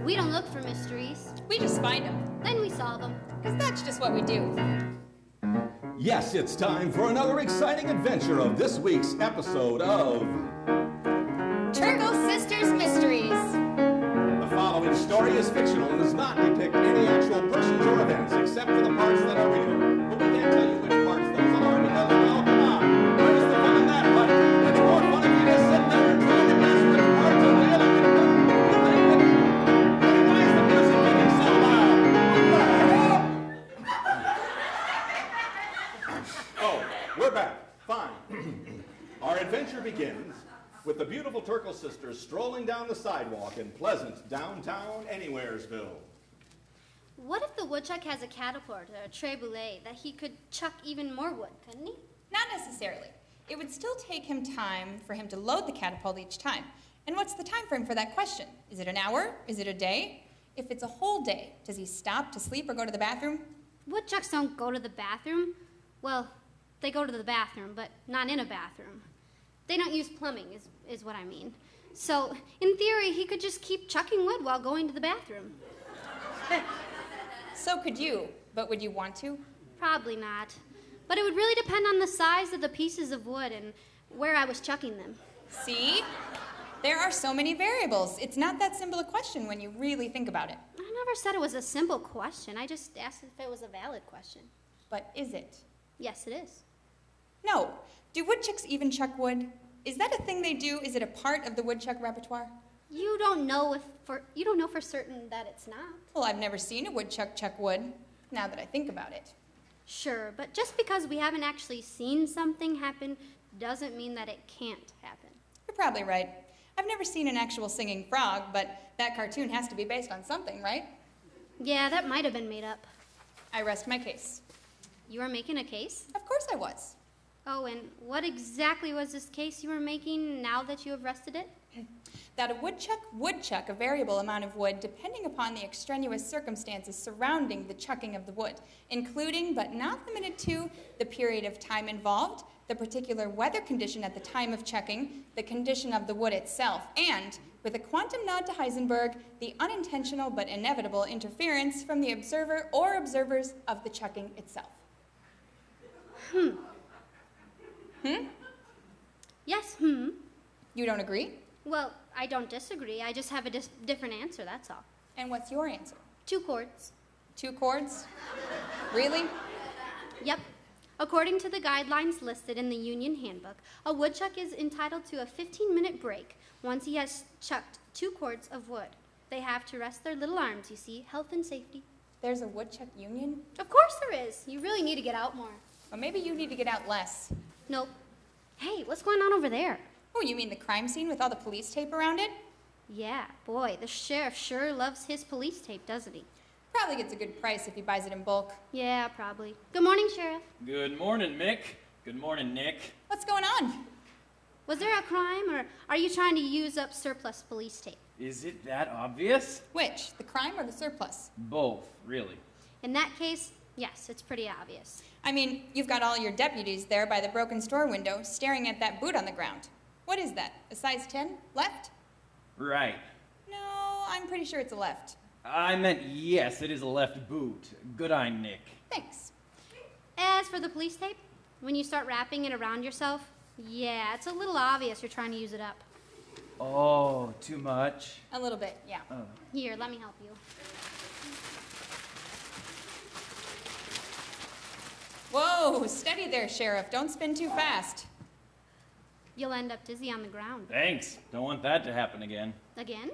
We don't look for mysteries. We just find them. Then we solve them. Because that's just what we do. Yes, it's time for another exciting adventure of this week's episode of Turkle Sisters Mysteries. The following story is fictional and does not depict any actual persons or events except for the parts that are real. But we can't tell you which parts those are because, well, come on. Where's the fun in that, buddy? It's more fun if you just sit there and try to guess which parts are real and which parts. Why is the music getting so loud? What the hell? Oh, we're back. Fine. Our adventure begins with the beautiful Turkle sisters strolling down the sidewalk in pleasant downtown Anywheresville. What if the woodchuck has a catapult or a trebuchet that he could chuck even more wood, couldn't he? Not necessarily. It would still take him time for him to load the catapult each time. And what's the time frame for that question? Is it an hour? Is it a day? If it's a whole day, does he stop to sleep or go to the bathroom? Woodchucks don't go to the bathroom. Well, they go to the bathroom, but not in a bathroom. They don't use plumbing, is what I mean. So, in theory, he could just keep chucking wood while going to the bathroom. So could you, but would you want to? Probably not. But it would really depend on the size of the pieces of wood and where I was chucking them. See? There are so many variables. It's not that simple a question when you really think about it. I never said it was a simple question. I just asked if it was a valid question. But is it? Yes, it is. No. Do woodchucks even chuck wood? Is that a thing they do? Is it a part of the woodchuck repertoire? You don't know for certain that it's not. Well, I've never seen a woodchuck chuck wood, now that I think about it. Sure, but just because we haven't actually seen something happen doesn't mean that it can't happen. You're probably right. I've never seen an actual singing frog, but that cartoon has to be based on something, right? Yeah, that might have been made up. I rest my case. You were making a case? Of course I was. Oh, and what exactly was this case you were making now that you have rested it? That a woodchuck would chuck a variable amount of wood depending upon the extraneous circumstances surrounding the chucking of the wood, including but not limited to the period of time involved, the particular weather condition at the time of chucking, the condition of the wood itself, and, with a quantum nod to Heisenberg, the unintentional but inevitable interference from the observer or observers of the chucking itself. Yes, You don't agree? Well, I don't disagree. I just have a different answer, that's all. And what's your answer? 2 chords. 2 chords? Really? Yep. According to the guidelines listed in the Union Handbook, a woodchuck is entitled to a 15-minute break once he has chucked 2 cords of wood. They have to rest their little arms, you see, health and safety. There's a woodchuck union? Of course there is. You really need to get out more. Or maybe you need to get out less. Nope. Hey, what's going on over there? Oh, you mean the crime scene with all the police tape around it? Yeah, boy, the sheriff sure loves his police tape, doesn't he? Probably gets a good price if he buys it in bulk. Yeah, probably. Good morning, Sheriff. Good morning, Mick. Good morning, Nick. What's going on? Was there a crime, or are you trying to use up surplus police tape? Is it that obvious? Which, the crime or the surplus? Both, really. In that case, yes, it's pretty obvious. I mean, you've got all your deputies there by the broken store window staring at that boot on the ground. What is that, a size 10? Left? Right. No, I'm pretty sure it's a left. I meant yes, it is a left boot. Good eye, Nick. Thanks. As for the police tape, when you start wrapping it around yourself, yeah, it's a little obvious you're trying to use it up. Oh, too much? A little bit, yeah. Oh. Here, let me help you. Whoa, steady there, Sheriff. Don't spin too fast. You'll end up dizzy on the ground. Thanks. Don't want that to happen again. Again?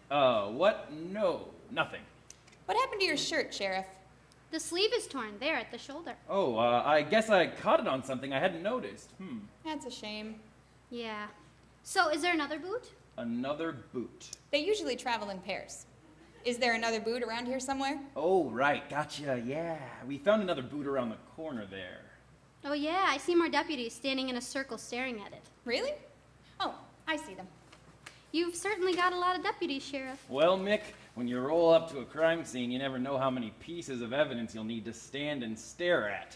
What? No, nothing. What happened to your shirt, Sheriff? The sleeve is torn there at the shoulder. Oh, I guess I caught it on something I hadn't noticed. That's a shame. Yeah. So, is there another boot? Another boot. They usually travel in pairs. Is there another boot around here somewhere? Oh, right. Gotcha. Yeah. We found another boot around the corner there. Oh, yeah, I see more deputies standing in a circle staring at it. Really? Oh, I see them. You've certainly got a lot of deputies, Sheriff. Well, Mick, when you roll up to a crime scene, you never know how many pieces of evidence you'll need to stand and stare at.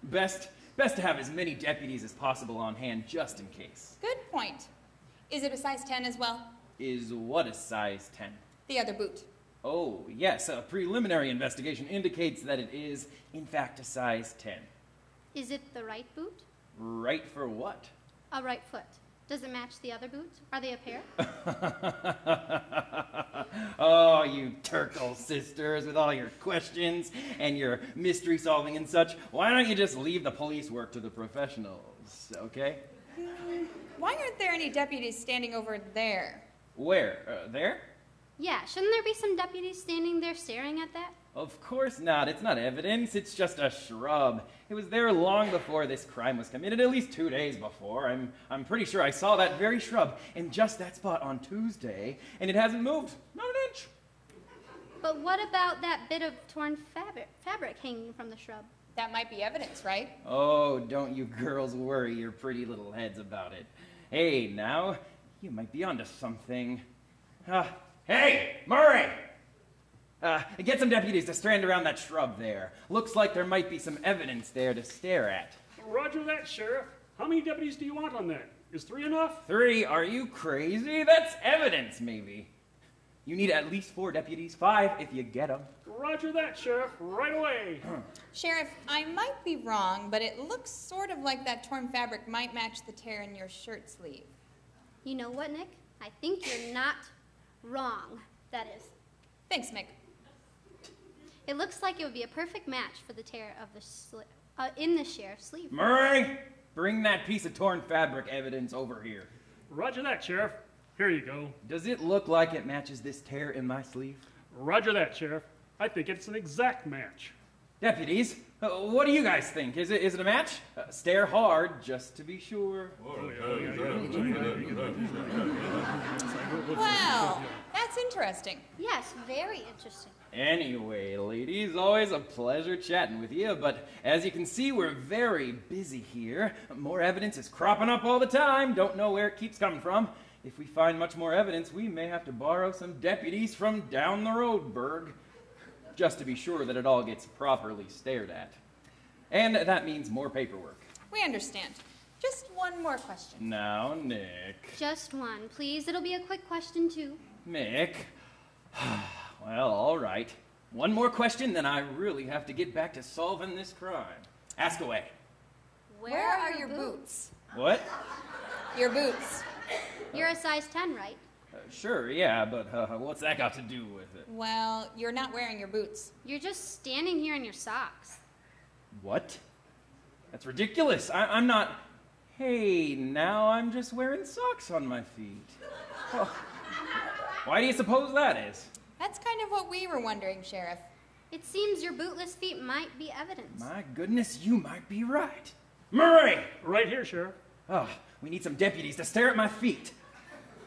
Best to have as many deputies as possible on hand just in case. Good point. Is it a size 10 as well? Is what a size 10? The other boot. Oh, yes, a preliminary investigation indicates that it is, in fact, a size 10. Is it the right boot? Right for what? A right foot. Does it match the other boots? Are they a pair? Oh, you Turkle sisters, with all your questions and your mystery solving and such, why don't you just leave the police work to the professionals, okay? Why aren't there any deputies standing over there? Where? There? Yeah, shouldn't there be some deputies standing there staring at that? Of course not. It's not evidence. It's just a shrub. It was there long before this crime was committed, at least 2 days before. I'm pretty sure I saw that very shrub in just that spot on Tuesday, and it hasn't moved. Not an inch. But what about that bit of torn fabric hanging from the shrub? That might be evidence, right? Oh, don't you girls worry your pretty little heads about it. Hey, now, you might be onto something. Hey, Murray! Get some deputies to strand around that shrub there. Looks like there might be some evidence there to stare at. Roger that, Sheriff. How many deputies do you want on that? Is 3 enough? 3? Are you crazy? That's evidence, maybe. You need at least 4 deputies, 5 if you get them. Roger that, Sheriff. Right away. Sheriff, I might be wrong, but it looks sort of like that torn fabric might match the tear in your shirt sleeve. You know what, Nick? I think you're not wrong. That is. Thanks, Mick. It looks like it would be a perfect match for the tear of the in the sheriff's sleeve. Murray, bring that piece of torn fabric evidence over here. Roger that, Sheriff. Here you go. Does it look like it matches this tear in my sleeve? Roger that, Sheriff. I think it's an exact match. Deputies, what do you guys think? Is it a match? Stare hard, just to be sure. Wow, that's interesting. Yes, very interesting. Anyway, ladies, always a pleasure chatting with you, but as you can see, we're very busy here. More evidence is cropping up all the time. Don't know where it keeps coming from. If we find much more evidence, we may have to borrow some deputies from down the road, Berg, just to be sure that it all gets properly stared at. And that means more paperwork. We understand. Just one more question. Now, Nick. Just one, please. It'll be a quick question, too. Mick. Well, all right. One more question, then I really have to get back to solving this crime. Ask away. Where are your boots? What? Your boots. You're a size 10, right? Sure, yeah, but what's that got to do with it? Well, you're not wearing your boots. You're just standing here in your socks. What? That's ridiculous. I'm not... Hey, now I'm just wearing socks on my feet. Oh. Why do you suppose that is? That's kind of what we were wondering, Sheriff. It seems your bootless feet might be evidence. My goodness, you might be right. Murray! Right here, Sheriff. Oh, we need some deputies to stare at my feet.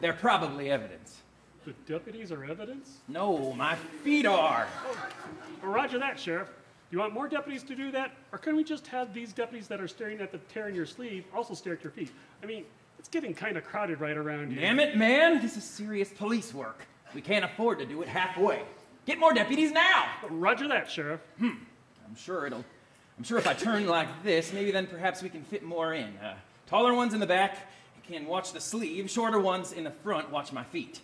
They're probably evidence. The deputies are evidence? No, my feet are. Roger that, Sheriff. Do you want more deputies to do that? Or can we just have these deputies that are staring at the tear in your sleeve also stare at your feet? I mean, it's getting kind of crowded right around here. Damn it, man. This is serious police work. We can't afford to do it halfway. Get more deputies now. Roger that, Sheriff. I'm sure if I turn like this, maybe then perhaps we can fit more in. Taller ones in the back can watch the sleeve. Shorter ones in the front watch my feet.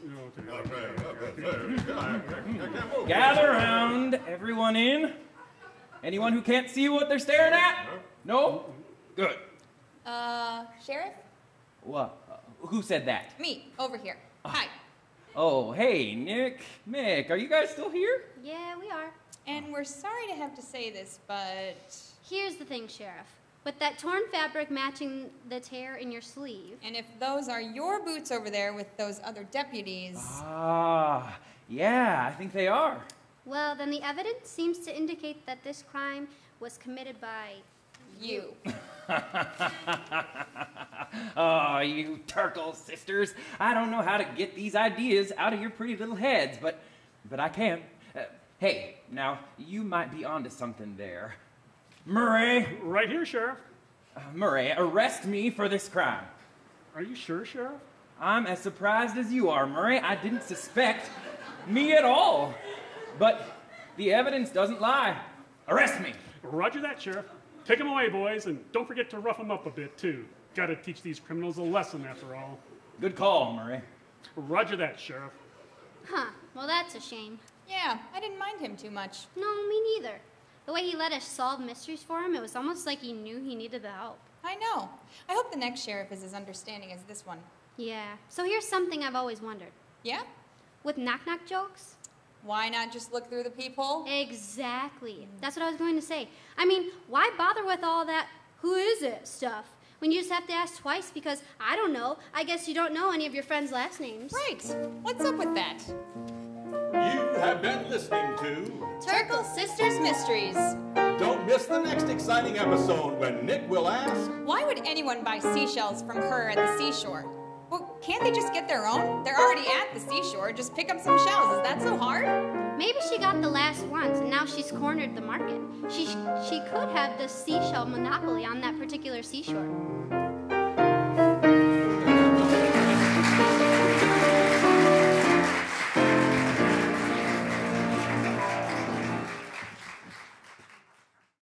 Gather around. Everyone in. Anyone who can't see what they're staring at? No? Good. Sheriff? What? Who said that? Me, over here. Hi. Oh, hey, Nick. Mick, are you guys still here? Yeah, we are. And we're sorry to have to say this, but... Here's the thing, Sheriff. With that torn fabric matching the tear in your sleeve... And if those are your boots over there with those other deputies... Ah, yeah, I think they are. Well, then the evidence seems to indicate that this crime was committed by... You. Oh, you Turkle sisters. I don't know how to get these ideas out of your pretty little heads, but I can. Hey, now, you might be onto something there. Murray. Right here, Sheriff. Murray, arrest me for this crime. Are you sure, Sheriff? I'm as surprised as you are, Murray. I didn't suspect me at all. But the evidence doesn't lie. Arrest me. Roger that, Sheriff. Take them away, boys, and don't forget to rough them up a bit, too. Gotta teach these criminals a lesson, after all. Good call, Murray. Roger that, Sheriff. Huh, well, that's a shame. Yeah, I didn't mind him too much. No, me neither. The way he let us solve mysteries for him, it was almost like he knew he needed the help. I know. I hope the next sheriff is as understanding as this one. Yeah. So here's something I've always wondered. Yeah? With knock-knock jokes? Why not just look through the peephole? Exactly. That's what I was going to say. I mean, why bother with all that who is it stuff when you just have to ask twice because, I don't know, I guess you don't know any of your friends' last names. Right. What's up with that? You have been listening to Turkle Sisters Mysteries. Don't miss the next exciting episode when Nick will ask, Why would anyone buy seashells from her at the seashore? Well, can't they just get their own? They're already at the seashore. Just pick up some shells. Is that so hard? Maybe she got the last ones and now she's cornered the market. She could have the seashell monopoly on that particular seashore.